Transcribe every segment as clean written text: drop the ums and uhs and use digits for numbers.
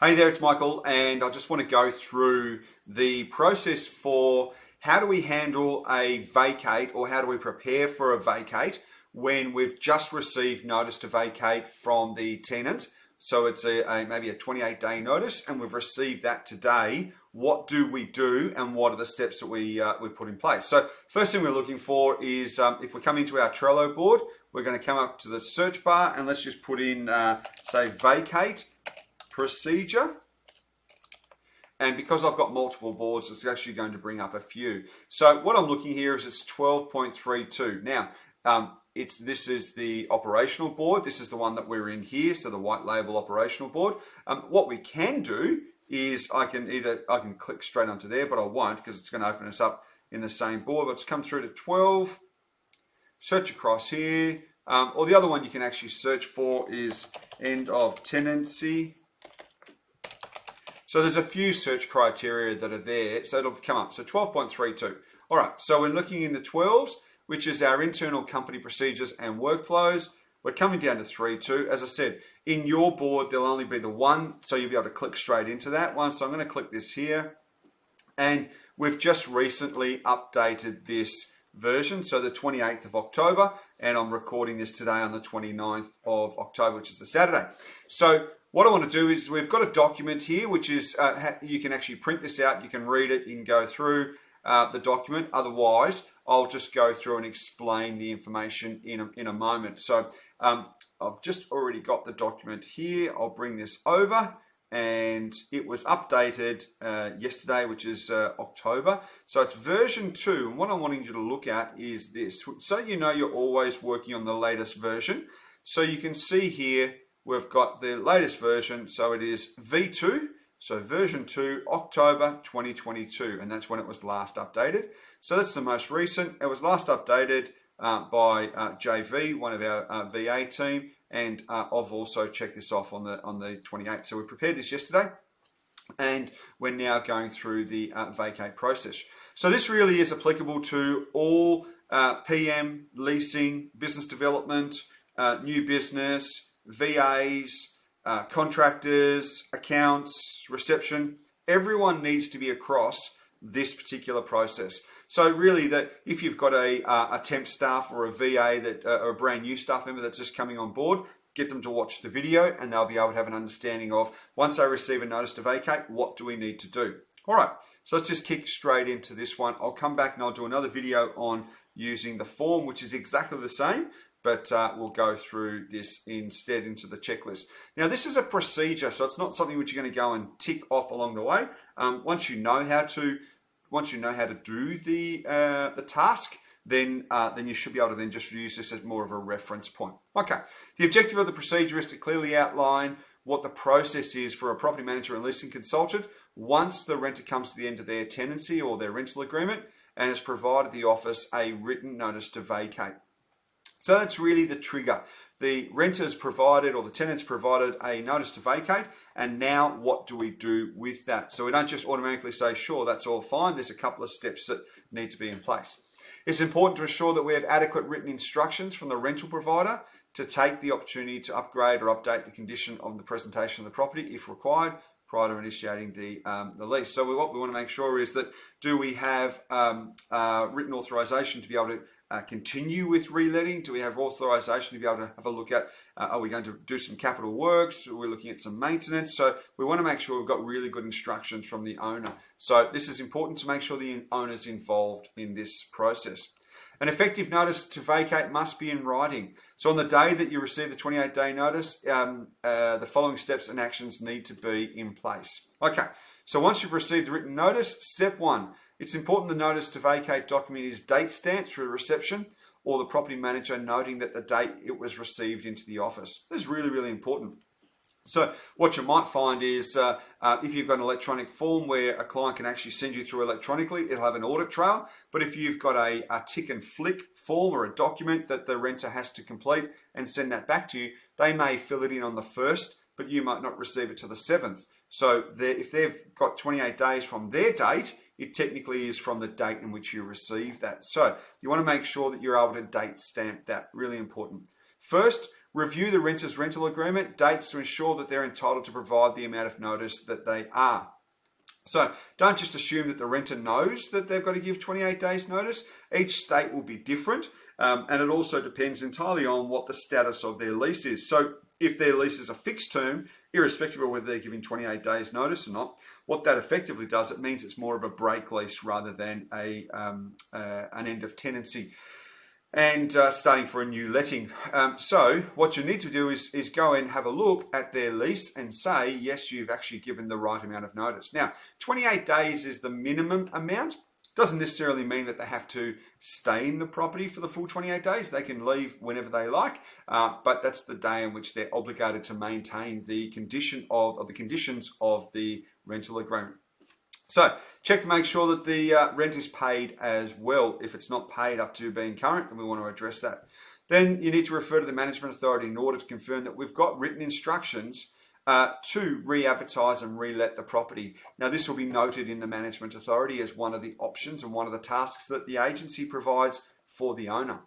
Hey there, it's Michael, and I just want to go through the process for how do we handle a vacate, or how do we prepare for a vacate when we've just received notice to vacate from the tenant. So it's maybe a 28-day notice, and we've received that today. What do we do, and what are the steps that we put in place? So first thing we're looking for is if we come into our Trello board, we're going to come up to the search bar, and let's just put in, say, vacate procedure. And because I've got multiple boards, it's actually going to bring up a few. So what I'm looking here is it's 12.32. Now, this is the operational board. This is the one that we're in here, so the white label operational board. What we can do is I can click straight onto there, but I won't because it's going to open us up in the same board. Let's come through to 12, search across here. Or the other one you can actually search for is end of tenancy. So there's a few search criteria that are there, so it'll come up. So 12.32. All right, so we're looking in the 12s, which is our internal company procedures and workflows. We're coming down to 3.2. As I said, in your board, there'll only be the one, so you'll be able to click straight into that one. So I'm going to click this here. And we've just recently updated this version, so the 28th of October, and I'm recording this today on the 29th of October, which is the Saturday. So what I want to do is we've got a document here, which is, you can actually print this out, you can read it, you can go through the document. Otherwise, I'll just go through and explain the information in a moment. So I've just already got the document here. I'll bring this over, and it was updated yesterday, which is October. So it's version 2, and what I'm wanting you to look at is this. So you know you're always working on the latest version. So you can see here, we've got the latest version, so it is V2, so version 2, October 2022, and that's when it was last updated. So that's the most recent. It was last updated by JV, one of our VA team, and I've also checked this off on the 28th. So we prepared this yesterday, and we're now going through the vacate process. So this really is applicable to all PM, leasing, business development, new business, VAs, contractors, accounts, reception. Everyone needs to be across this particular process. So really, that if you've got a temp staff or a VA or a brand new staff member that's just coming on board, get them to watch the video, and they'll be able to have an understanding of, once they receive a notice to vacate, what do we need to do? All right, so let's just kick straight into this one. I'll come back and I'll do another video on using the form, which is exactly the same, but we'll go through this instead into the checklist. Now, this is a procedure, so it's not something which you're going to go and tick off along the way. Once you know how to do the task, then you should be able to then just use this as more of a reference point. Okay, the objective of the procedure is to clearly outline what the process is for a property manager and leasing consultant once the renter comes to the end of their tenancy or their rental agreement and has provided the office a written notice to vacate. So that's really the trigger. The renter's provided, or the tenant's provided, a notice to vacate, and now what do we do with that? So we don't just automatically say, sure, that's all fine. There's a couple of steps that need to be in place. It's important to ensure that we have adequate written instructions from the rental provider to take the opportunity to upgrade or update the condition of the presentation of the property if required, prior to initiating the lease. So what we want to make sure is that, do we have written authorization to be able to continue with reletting? Do we have authorization to be able to have a look at, are we going to do some capital works? Are we looking at some maintenance? So we want to make sure we've got really good instructions from the owner. So this is important to make sure the owner's involved in this process. An effective notice to vacate must be in writing. So on the day that you receive the 28-day notice, the following steps and actions need to be in place. Okay, so once you've received the written notice, step 1, it's important the notice to vacate document is date stamped through reception, or the property manager noting that the date it was received into the office. This is really, really important. So what you might find is if you've got an electronic form where a client can actually send you through electronically, it'll have an audit trail. But if you've got a tick and flick form or a document that the renter has to complete and send that back to you, they may fill it in on the 1st, but you might not receive it till the 7th. So if they've got 28 days from their date, it technically is from the date in which you receive that. So you want to make sure that you're able to date stamp that. Really important. First, Review the renter's rental agreement dates to ensure that they're entitled to provide the amount of notice that they are. So don't just assume that the renter knows that they've got to give 28 days notice. Each state will be different, and it also depends entirely on what the status of their lease is. So if their lease is a fixed term, irrespective of whether they're giving 28 days notice or not, what that effectively does, it means it's more of a break lease rather than an end of tenancy and starting for a new letting. So what you need to do is go and have a look at their lease and say, yes, you've actually given the right amount of notice. Now, 28 days is the minimum amount. Doesn't necessarily mean that they have to stay in the property for the full 28 days. They can leave whenever they like, but that's the day in which they're obligated to maintain the conditions of the rental agreement. So check to make sure that the rent is paid as well. If it's not paid up to being current, then we want to address that. Then you need to refer to the management authority in order to confirm that we've got written instructions to re-advertise and re-let the property. Now this will be noted in the management authority as one of the options and one of the tasks that the agency provides for the owner.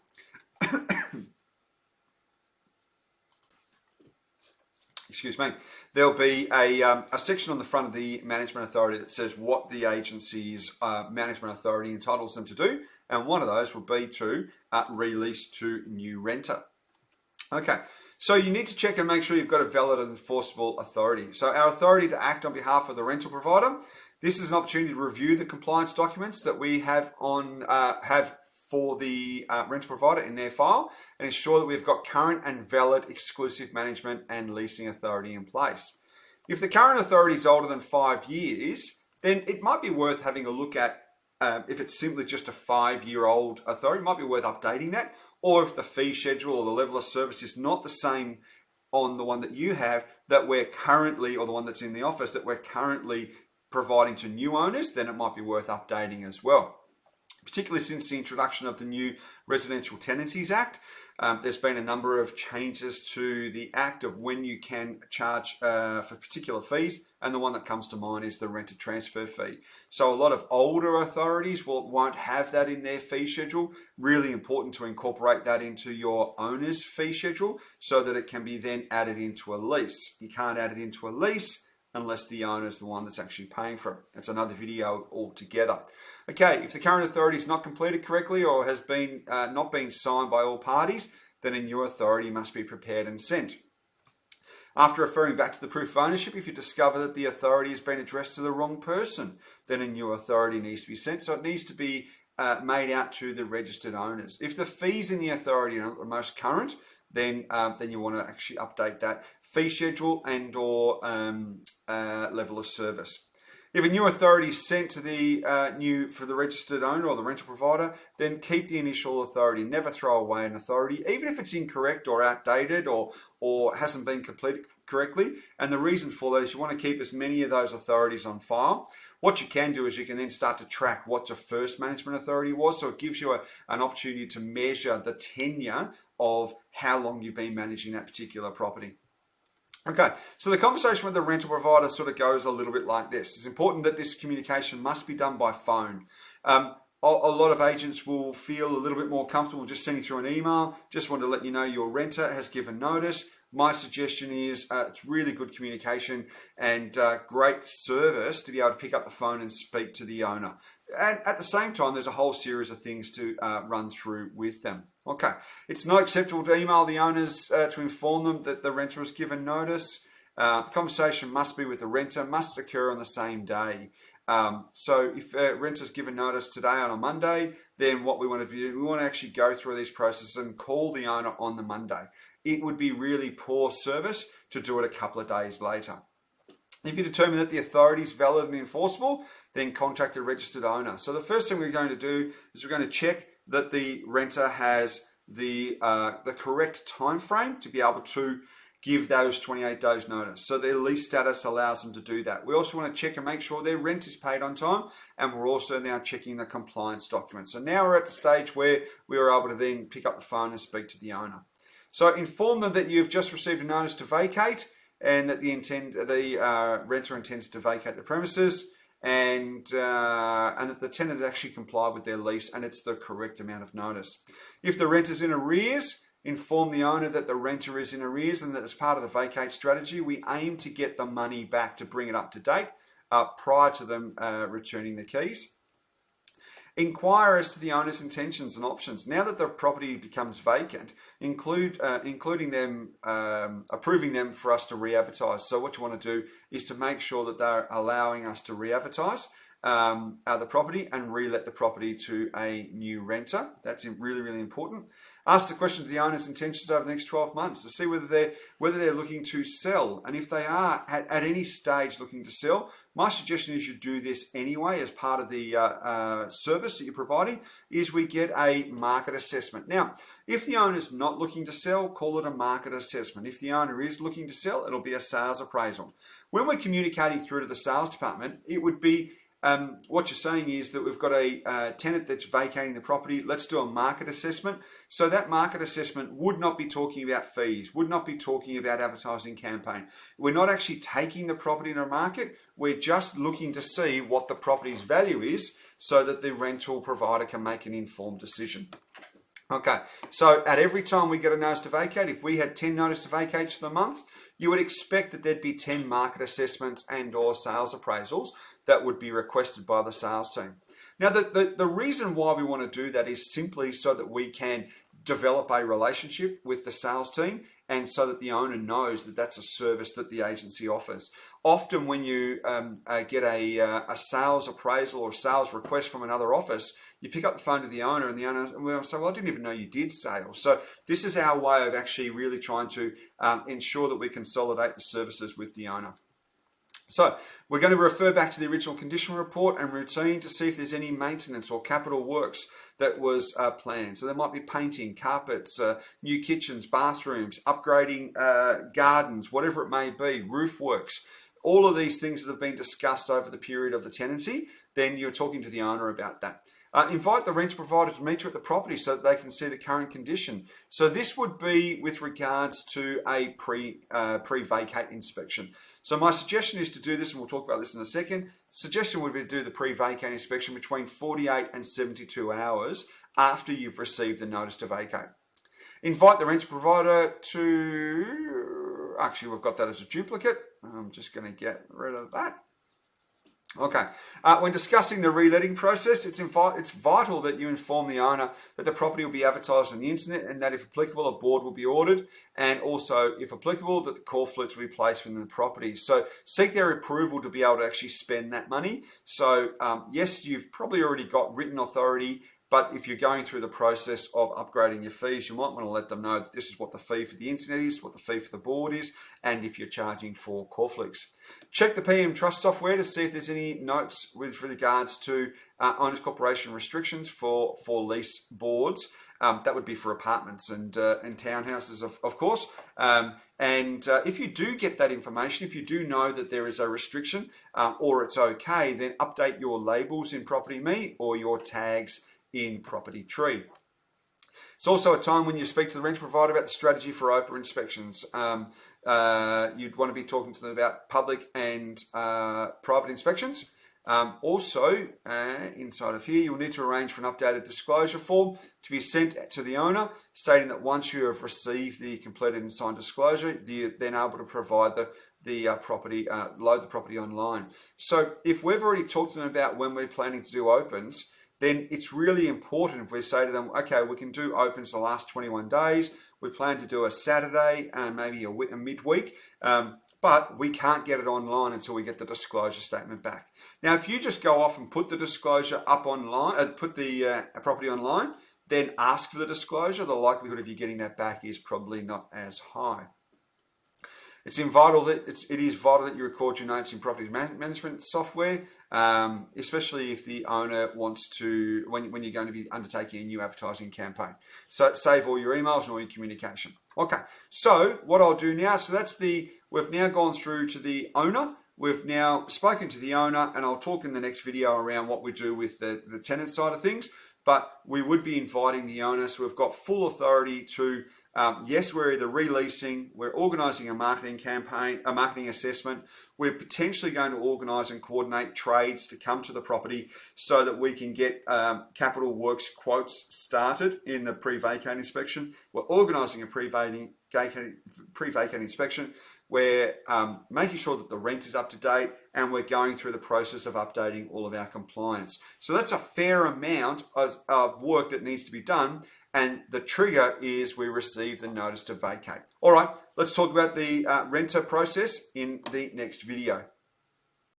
Excuse me. There'll be a section on the front of the management authority that says what the agency's management authority entitles them to do, and one of those will be to release to new renter. Okay, so you need to check and make sure you've got a valid and enforceable authority. So our authority to act on behalf of the rental provider. This is an opportunity to review the compliance documents that we have for the rental provider in their file and ensure that we've got current and valid exclusive management and leasing authority in place. If the current authority is older than 5 years, then it might be worth having a look at if it's simply just a 5-year-old authority, it might be worth updating that. Or if the fee schedule or the level of service is not the same on the one that you have, that we're currently, or the one that's in the office, that we're currently providing to new owners, then it might be worth updating as well. Particularly since the introduction of the new Residential Tenancies Act, there's been a number of changes to the Act of when you can charge for particular fees, and the one that comes to mind is the renter transfer fee. So a lot of older authorities won't have that in their fee schedule. Really important to incorporate that into your owner's fee schedule so that it can be then added into a lease. You can't add it into a lease unless the owner is the one that's actually paying for it. That's another video altogether. Okay, if the current authority is not completed correctly or has been not been signed by all parties, then a new authority must be prepared and sent. After referring back to the proof of ownership, if you discover that the authority has been addressed to the wrong person, then a new authority needs to be sent. So it needs to be made out to the registered owners. If the fees in the authority are not the most current, then you want to actually update that fee schedule and or level of service. If a new authority is sent to for the registered owner or the rental provider, then keep the initial authority. Never throw away an authority, even if it's incorrect or outdated or hasn't been completed correctly. And the reason for that is you want to keep as many of those authorities on file. What you can do is you can then start to track what your first management authority was. So it gives you an opportunity to measure the tenure of how long you've been managing that particular property. Okay, so the conversation with the rental provider sort of goes a little bit like this. It's important that this communication must be done by phone. A lot of agents will feel a little bit more comfortable just sending through an email. Just want to let you know your renter has given notice. My suggestion is it's really good communication and great service to be able to pick up the phone and speak to the owner. And at the same time, there's a whole series of things to run through with them. Okay, it's not acceptable to email the owners to inform them that the renter has given notice. The conversation must be with the renter, must occur on the same day. So if a renter's given notice today on a Monday, then what we want to do, we want to actually go through these processes and call the owner on the Monday. It would be really poor service to do it a couple of days later. If you determine that the authority is valid and enforceable, then contact the registered owner. So the first thing we're going to do is we're going to check that the renter has the correct time frame to be able to give those 28 days notice. So their lease status allows them to do that. We also want to check and make sure their rent is paid on time, and we're also now checking the compliance documents. So now we're at the stage where we are able to then pick up the phone and speak to the owner. So inform them that you've just received a notice to vacate and that the renter intends to vacate the premises, and that the tenant actually complied with their lease and it's the correct amount of notice. If the rent is in arrears, inform the owner that the renter is in arrears and that as part of the vacate strategy, we aim to get the money back to bring it up to date prior to them returning the keys. Inquire as to the owner's intentions and options. Now that the property becomes vacant, including them approving them for us to re-advertise. So what you want to do is to make sure that they're allowing us to re-advertise the property and re-let the property to a new renter. That's really, really important. Ask the question to the owner's intentions over the next 12 months to see whether they're looking to sell. And if they are at any stage looking to sell, my suggestion is you do this anyway as part of the service that you're providing, is we get a market assessment. Now, if the owner's not looking to sell, call it a market assessment. If the owner is looking to sell, it'll be a sales appraisal. When we're communicating through to the sales department, it would be what you're saying is that we've got a tenant that's vacating the property. Let's do a market assessment. So that market assessment would not be talking about fees, would not be talking about advertising campaign. We're not actually taking the property in a market. We're just looking to see what the property's value is so that the rental provider can make an informed decision. Okay, so at every time we get a notice to vacate, if we had 10 notice to vacates for the month, you would expect that there'd be 10 market assessments and or sales appraisals that would be requested by the sales team. Now, the reason why we want to do that is simply so that we can develop a relationship with the sales team and so that the owner knows that that's a service that the agency offers. Often when you get a sales appraisal or sales request from another office, you pick up the phone to the owner and the owner will say, well, I didn't even know you did sales. So this is our way of actually really trying to ensure that we consolidate the services with the owner. So we're going to refer back to the original condition report and routine to see if there's any maintenance or capital works that was planned. So there might be painting, carpets, new kitchens, bathrooms, upgrading gardens, whatever it may be, roof works. All of these things that have been discussed over the period of the tenancy, then you're talking to the owner about that. Invite the rental provider to meet you at the property so that they can see the current condition. So this would be with regards to a pre-vacate inspection. So my suggestion is to do this, and we'll talk about this in a second. Suggestion would be to do the pre-vacate inspection between 48 and 72 hours after you've received the notice to vacate. Invite the rental provider to, actually we've got that as a duplicate. I'm just going to get rid of that. Okay, when discussing the reletting process, it's vital that you inform the owner that the property will be advertised on the internet and that if applicable, a board will be ordered, and also, if applicable, that the call flutes will be placed within the property. So seek their approval to be able to actually spend that money. So yes, you've probably already got written authority, but if you're going through the process of upgrading your fees, you might want to let them know that this is what the fee for the internet is, what the fee for the board is, and if you're charging for call flicks. Check the PM Trust software to see if there's any notes with regards to owners corporation restrictions for lease boards. That would be for apartments and townhouses, of course. If you do get that information, if you do know that there is a restriction or it's okay, then update your labels in Property Me or your tags in Property Tree. It's also a time when you speak to the rental provider about the strategy for OPA inspections. You'd want to be talking to them about public and private inspections. Also, inside of here, you'll need to arrange for an updated disclosure form to be sent to the owner, stating that once you have received the completed and signed disclosure, you're then able to provide the property, load the property online. So if we've already talked to them about when we're planning to do opens, then it's really important if we say to them, okay, we can do opens the last 21 days. We plan to do a Saturday and maybe a midweek, but we can't get it online until we get the disclosure statement back. Now, if you just go off and put the disclosure up online, put the property online, then ask for the disclosure, the likelihood of you getting that back is probably not as high. It is vital that you record your notes in property management software, especially if the owner wants to, when you're going to be undertaking a new advertising campaign. So save all your emails and all your communication. Okay, so what I'll do now, we've now gone through to the owner. We've now spoken to the owner, and I'll talk in the next video around what we do with the tenant side of things. But we would be inviting the owner, so we've got full authority to Yes, we're either releasing, we're organising a marketing campaign, a marketing assessment. We're potentially going to organise and coordinate trades to come to the property so that we can get capital works quotes started in the pre-vacate inspection. We're organising a pre-vacate inspection. We're making sure that the rent is up to date, and we're going through the process of updating all of our compliance. So that's a fair amount of work that needs to be done. And the trigger is we receive the notice to vacate. All right, let's talk about the renter process in the next video.